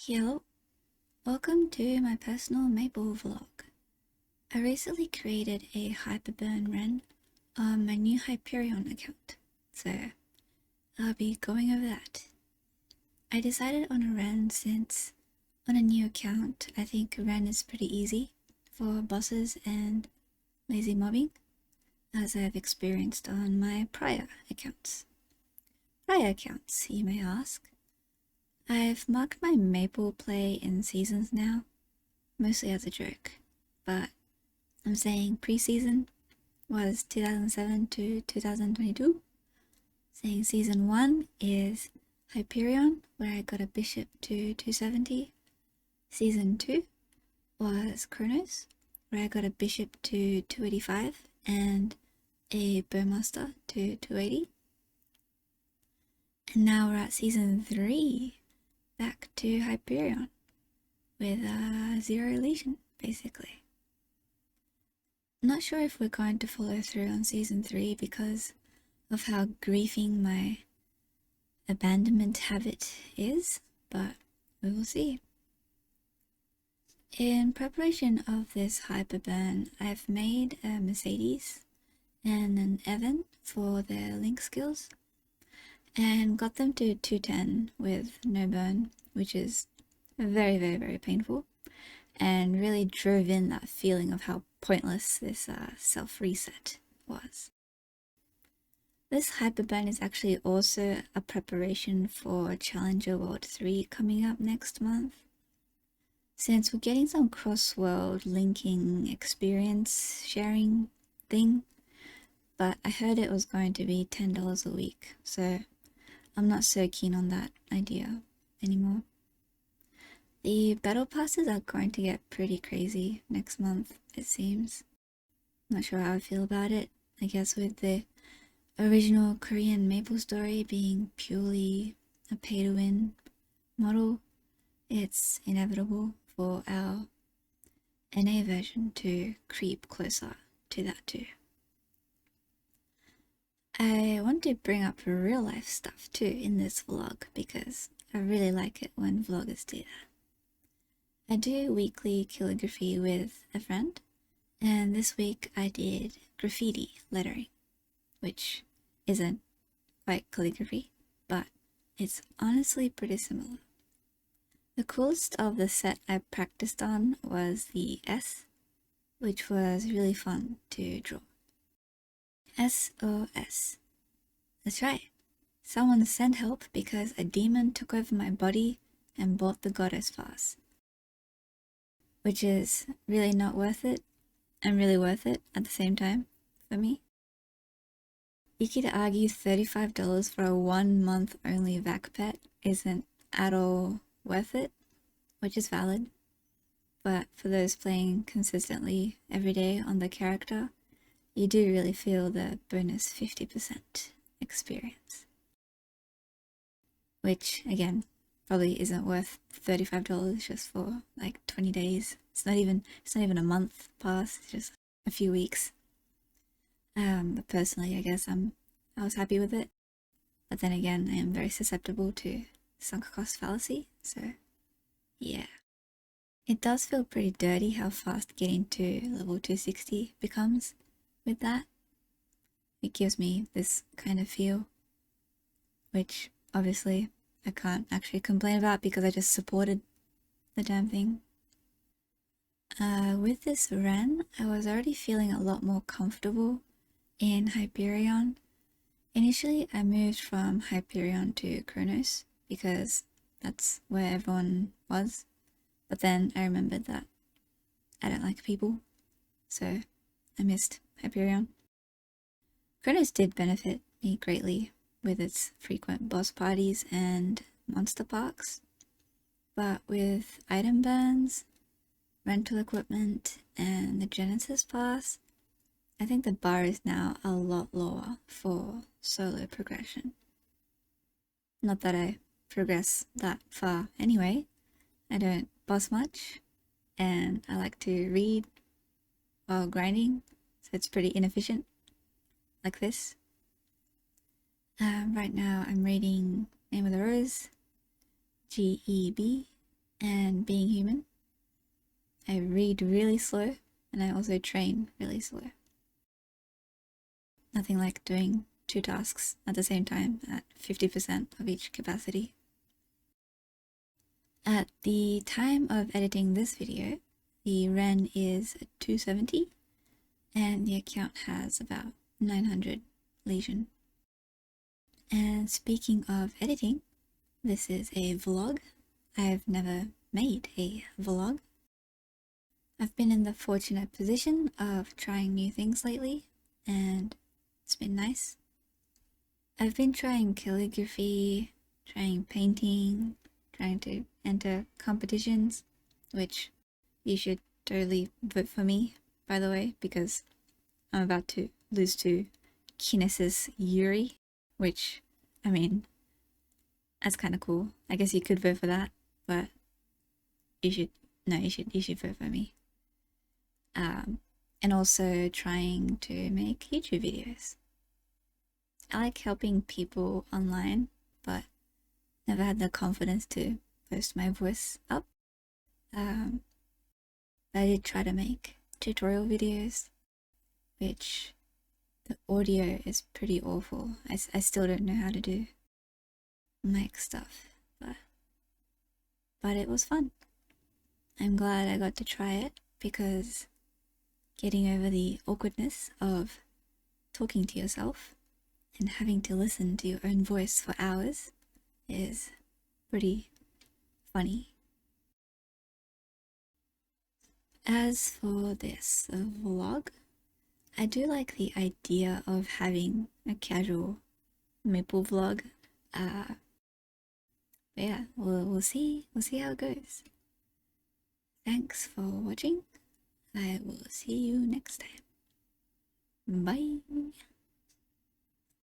Hello, welcome to my personal maple vlog. I recently created a Hyperburn Ren on my new Hyperion account, so I'll be going over that. I decided on a Ren since on a new account I think Ren is pretty easy for bosses and lazy mobbing, as I've experienced on my prior accounts. Prior accounts, you may ask? I've marked my maple play in seasons now, mostly as a joke, but I'm saying pre-season was 2007 to 2022. Saying season 1 is Hyperion, where I got a bishop to 270. Season 2 was Chronos, where I got a bishop to 285 and a bowmaster to 280. And now we're at season 3, back to Hyperion, with 0 lesion, basically. Not sure if we're going to follow through on season 3 because of how griefing my abandonment habit is, but we will see. In preparation of this Hyperburn, I've made a Mercedes and an Evan for their link skills and got them to 210 with no burn, which is very painful, and really drove in that feeling of how pointless this self-reset was. This Hyperburn is actually also a preparation for Challenger World 3 coming up next month. Since we're getting some cross-world linking experience sharing thing, but I heard it was going to be $10 a week, so I'm not so keen on that idea anymore. The battle passes are going to get pretty crazy next month, it seems. Not sure how I feel about it. I guess with the original Korean maplestory being purely a pay-to-win model, it's inevitable for our NA version to creep closer to that too. I want to bring up real life stuff too in this vlog because I really like it when vloggers do that. I do weekly calligraphy with a friend, and this week I did graffiti lettering, which isn't quite calligraphy, but it's honestly pretty similar. The coolest of the set I practiced on was the S, which was really fun to draw. SOS. That's right. Someone send help because a demon took over my body and bought the goddess pass. Which is really not worth it, and really worth it at the same time, for me. You could argue $35 for a 1 month only vac pet isn't at all worth it, which is valid. But for those playing consistently every day on the character, you do really feel the bonus 50% experience. Which, again, probably isn't worth $35 just for like 20 days. It's not even a month pass, it's just a few weeks. But personally, I guess I was happy with it. But then again, I am very susceptible to sunk cost fallacy, so yeah. It does feel pretty dirty how fast getting to level 260 becomes with that. It gives me this kind of feel, which obviously I can't actually complain about because I just supported the damn thing. With this Ren, I was already feeling a lot more comfortable in Hyperion. Initially, I moved from Hyperion to Chronos because that's where everyone was, but then I remembered that I don't like people, so I missed Hyperion. Chronos did benefit me greatly with its frequent boss parties and monster parks, but with item burns, rental equipment, and the Genesis pass, I think the bar is now a lot lower for solo progression. Not that I progress that far anyway. I don't boss much, and I like to read while grinding, so it's pretty inefficient, like this. Right now I'm reading Name of the Rose, GEB, and being human. I read really slow and I also train really slow. Nothing like doing 2 tasks at the same time at 50% of each capacity. At the time of editing this video, the REN is 270 and the account has about 900 legion. And speaking of editing, this is a vlog. I've never made a vlog. I've been in the fortunate position of trying new things lately, and it's been nice. I've been trying calligraphy, trying painting, trying to enter competitions, which you should totally vote for me, by the way, because I'm about to lose to Kinesis Yuri, which, I mean, that's kind of cool. I guess you could vote for that, but you should vote for me. And also trying to make YouTube videos. I like helping people online, but never had the confidence to post my voice up. But I did try to make tutorial videos, which the audio is pretty awful. I still don't know how to do mic stuff, but it was fun. I'm glad I got to try it because getting over the awkwardness of talking to yourself and having to listen to your own voice for hours is pretty funny. As for this vlog, I do like the idea of having a casual maple vlog. But yeah, we'll see how it goes. Thanks for watching. I will see you next time. Bye.